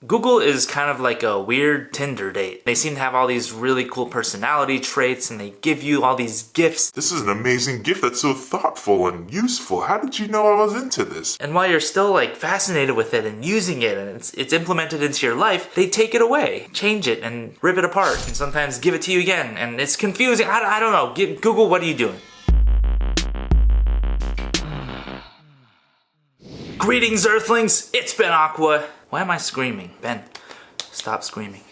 Google is kind of like a weird Tinder date. They seem to have all these really cool personality traits and they give you all these gifts. This is an amazing gift that's so thoughtful and useful. How did you know I was into this? And while you're still like fascinated with it and using it and it's implemented into your life, they take it away, change it and rip it apart and sometimes give it to you again. And it's confusing. I don't know. Google, what are you doing? Greetings, Earthlings! It's Ben Aqua. Why am I screaming? Ben, stop screaming.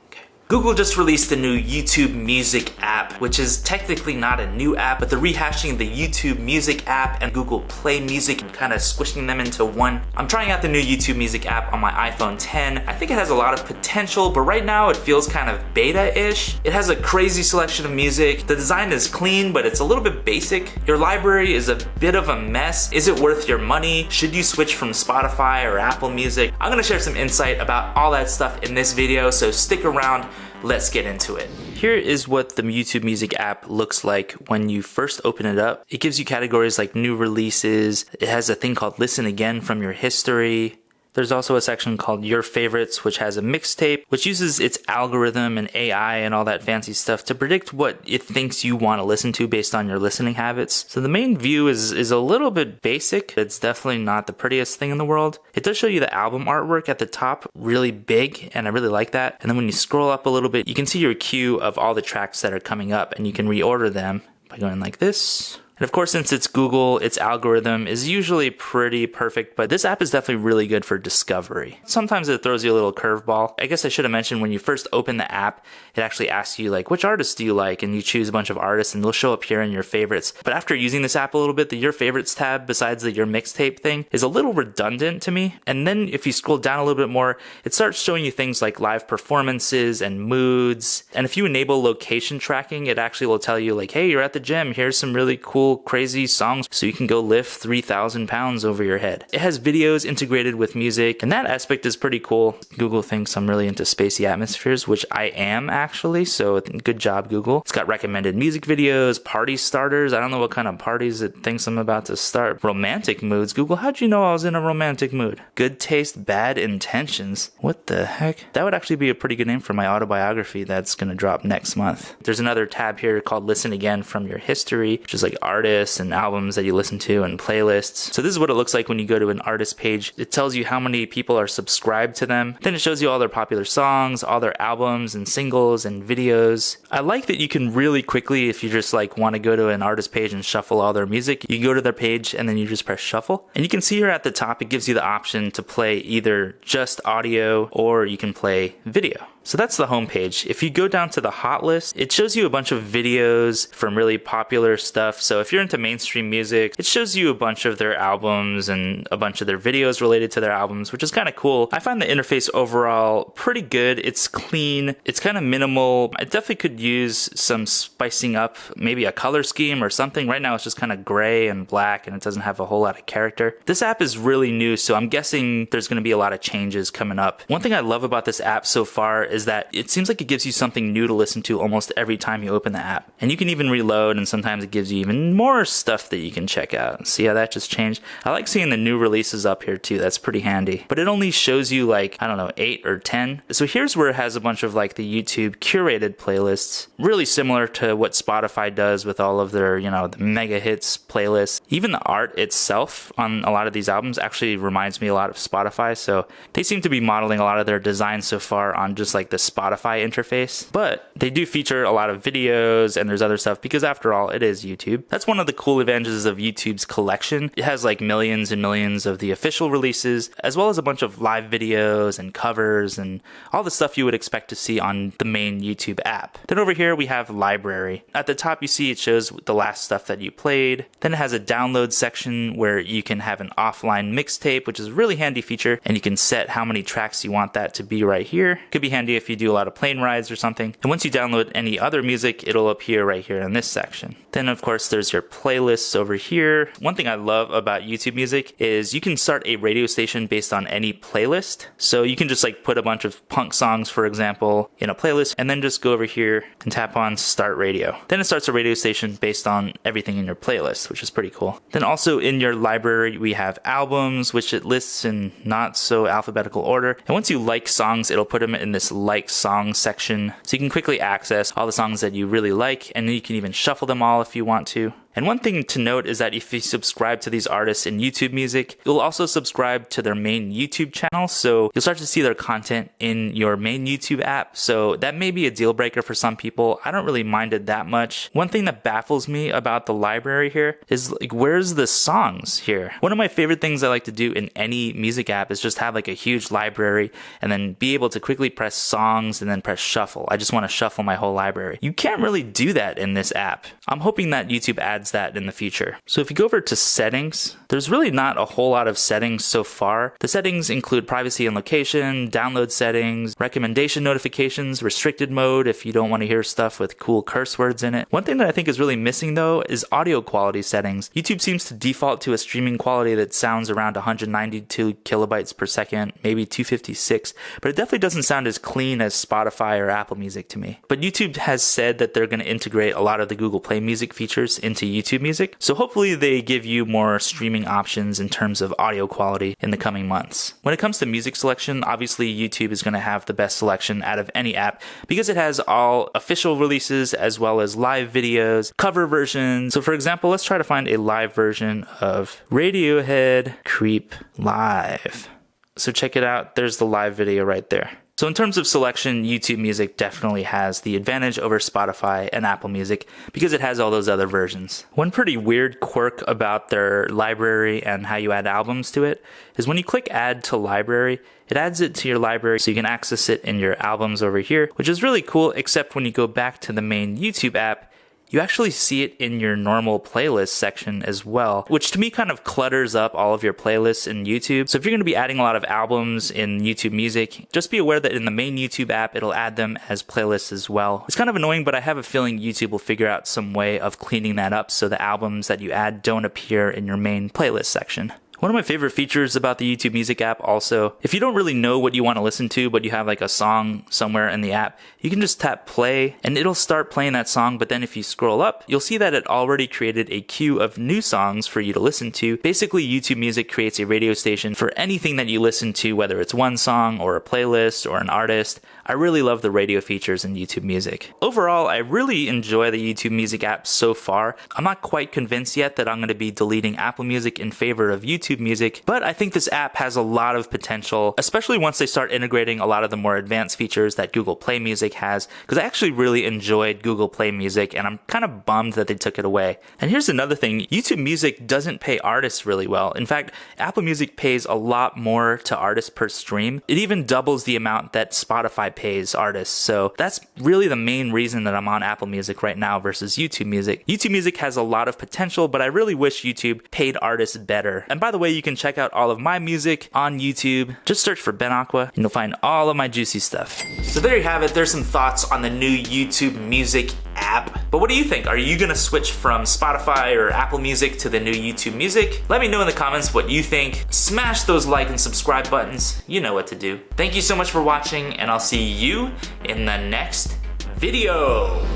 Okay. Google just released the new YouTube Music app, which is technically not a new app, but they're rehashing the YouTube Music app and Google Play Music and kind of squishing them into one. I'm trying out the new YouTube Music app on my iPhone 10. I think it has a lot of potential, but right now it feels kind of beta-ish. It has a crazy selection of music. The design is clean, but it's a little bit basic. Your library is a bit of a mess. Is it worth your money? Should you switch from Spotify or Apple Music? I'm gonna share some insight about all that stuff in this video, so stick around. Let's get into it. Here is what the YouTube Music app looks like when you first open it up. It gives you categories like new releases. It has a thing called listen again from your history. There's also a section called Your Favorites, which has a mixtape, which uses its algorithm and AI and all that fancy stuff to predict what it thinks you want to listen to based on your listening habits. So the main view is a little bit basic. It's definitely not the prettiest thing in the world. It does show you the album artwork at the top, really big, and I really like that. And then when you scroll up a little bit, you can see your queue of all the tracks that are coming up, and you can reorder them by going like this. And of course, since it's Google, its algorithm is usually pretty perfect, but this app is definitely really good for discovery. Sometimes it throws you a little curveball. I guess I should have mentioned when you first open the app, it actually asks you like, which artists do you like? And you choose a bunch of artists and they'll show up here in your favorites. But after using this app a little bit, the Your Favorites tab, besides the Your Mixtape thing, is a little redundant to me. And then if you scroll down a little bit more, it starts showing you things like live performances and moods. And if you enable location tracking, it actually will tell you like, hey, you're at the gym. Here's some really cool crazy songs so you can go lift 3,000 pounds over your head. It has videos integrated with music, and that aspect is pretty cool. Google thinks I'm really into spacey atmospheres, which I am actually, so good job, Google. It's got recommended music videos, party starters. I don't know what kind of parties it thinks I'm about to start. Romantic moods. Google, how'd you know I was in a romantic mood? Good taste, bad intentions. What the heck? That would actually be a pretty good name for my autobiography that's gonna drop next month. There's another tab here called Listen Again from Your History, which is like artists and albums that you listen to and playlists. So this is what it looks like when you go to an artist page. It tells you how many people are subscribed to them. Then it shows you all their popular songs, all their albums and singles and videos. I like that you can really quickly, if you just like want to go to an artist page and shuffle all their music, you go to their page and then you just press shuffle. And you can see here at the top, it gives you the option to play either just audio or you can play video. So that's the home page. If you go down to the hot list, it shows you a bunch of videos from really popular stuff. So if you're into mainstream music, it shows you a bunch of their albums and a bunch of their videos related to their albums, which is kind of cool. I find the interface overall pretty good. It's clean. It's kind of minimal. I definitely could use some spicing up, maybe a color scheme or something. Right now it's just kind of gray and black and it doesn't have a whole lot of character. This app is really new, so I'm guessing there's going to be a lot of changes coming up. One thing I love about this app so far is that it seems like it gives you something new to listen to almost every time you open the app. And you can even reload, and sometimes it gives you even more stuff that you can check out. See how that just changed? I like seeing the new releases up here too. That's pretty handy. But it only shows you like, I don't know, 8 or 10. So here's where it has a bunch of like the YouTube curated playlists, really similar to what Spotify does with all of their, the mega hits playlists. Even the art itself on a lot of these albums actually reminds me a lot of Spotify. So they seem to be modeling a lot of their designs so far on just like the Spotify interface, but they do feature a lot of videos and there's other stuff because after all, it is YouTube. That's one of the cool advantages of YouTube's collection. It has like millions and millions of the official releases, as well as a bunch of live videos and covers and all the stuff you would expect to see on the main YouTube app. Then over here, we have library. At the top, you see it shows the last stuff that you played. Then it has a download section where you can have an offline mixtape, which is a really handy feature, and you can set how many tracks you want that to be right here. Could be handy media if you do a lot of plane rides or something. And once you download any other music, it'll appear right here in this section. Then of course there's your playlists over here. One thing I love about YouTube Music is you can start a radio station based on any playlist. So you can just like put a bunch of punk songs, for example, in a playlist, and then just go over here and tap on start radio. Then it starts a radio station based on everything in your playlist, which is pretty cool. Then also in your library, we have albums, which it lists in not so alphabetical order. And once you like songs, it'll put them in this like songs section. So you can quickly access all the songs that you really like, and then you can even shuffle them all if you want to. And one thing to note is that if you subscribe to these artists in YouTube Music, you'll also subscribe to their main YouTube channel, so you'll start to see their content in your main YouTube app. So that may be a deal breaker for some people. I don't really mind it that much. One thing that baffles me about the library here is like, where's the songs here? One of my favorite things I like to do in any music app is just have like a huge library and then be able to quickly press songs and then press shuffle. I just want to shuffle my whole library. You can't really do that in this app. I'm hoping that YouTube adds that in the future. So if you go over to settings, there's really not a whole lot of settings so far. The settings include privacy and location, download settings, recommendation notifications, restricted mode if you don't want to hear stuff with cool curse words in it. One thing that I think is really missing though is audio quality settings. YouTube seems to default to a streaming quality that sounds around 192 kilobytes per second, maybe 256, but it definitely doesn't sound as clean as Spotify or Apple Music to me. But YouTube has said that they're going to integrate a lot of the Google Play Music features into YouTube Music, so hopefully they give you more streaming options in terms of audio quality in the coming months. When it comes to music selection, obviously YouTube is going to have the best selection out of any app because it has all official releases as well as live videos, cover versions. So for example, let's try to find a live version of Radiohead Creep Live. So check it out, there's the live video right there. So in terms of selection, YouTube Music definitely has the advantage over Spotify and Apple Music because it has all those other versions. One pretty weird quirk about their library and how you add albums to it is when you click add to library, it adds it to your library so you can access it in your albums over here, which is really cool, except when you go back to the main YouTube app, you actually see it in your normal playlist section as well, which to me kind of clutters up all of your playlists in YouTube. So if you're going to be adding a lot of albums in YouTube Music, just be aware that in the main YouTube app, it'll add them as playlists as well. It's kind of annoying, but I have a feeling YouTube will figure out some way of cleaning that up so the albums that you add don't appear in your main playlist section. One of my favorite features about the YouTube Music app also, if you don't really know what you want to listen to, but you have like a song somewhere in the app, you can just tap play and it'll start playing that song. But then if you scroll up, you'll see that it already created a queue of new songs for you to listen to. Basically, YouTube Music creates a radio station for anything that you listen to, whether it's one song or a playlist or an artist. I really love the radio features in YouTube Music. Overall, I really enjoy the YouTube Music app so far. I'm not quite convinced yet that I'm going to be deleting Apple Music in favor of YouTube Music, but I think this app has a lot of potential, especially once they start integrating a lot of the more advanced features that Google Play Music has, because I actually really enjoyed Google Play Music and I'm kind of bummed that they took it away. And here's another thing, YouTube Music doesn't pay artists really well. In fact, Apple Music pays a lot more to artists per stream. It even doubles the amount that Spotify pays artists. So that's really the main reason that I'm on Apple Music right now versus YouTube Music. YouTube Music has a lot of potential, but I really wish YouTube paid artists better. And by the way, you can check out all of my music on YouTube. Just search for Ben Aqua and you'll find all of my juicy stuff. So there you have it. There's some thoughts on the new YouTube Music app. But what do you think? Are you gonna switch from Spotify or Apple Music to the new YouTube Music? Let me know in the comments what you think. Smash those like and subscribe buttons. You know what to do. Thank you so much for watching and I'll see you in the next video.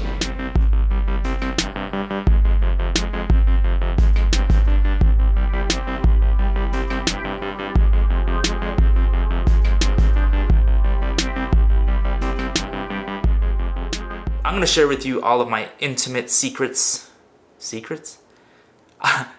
I'm gonna share with you all of my intimate secrets. Secrets?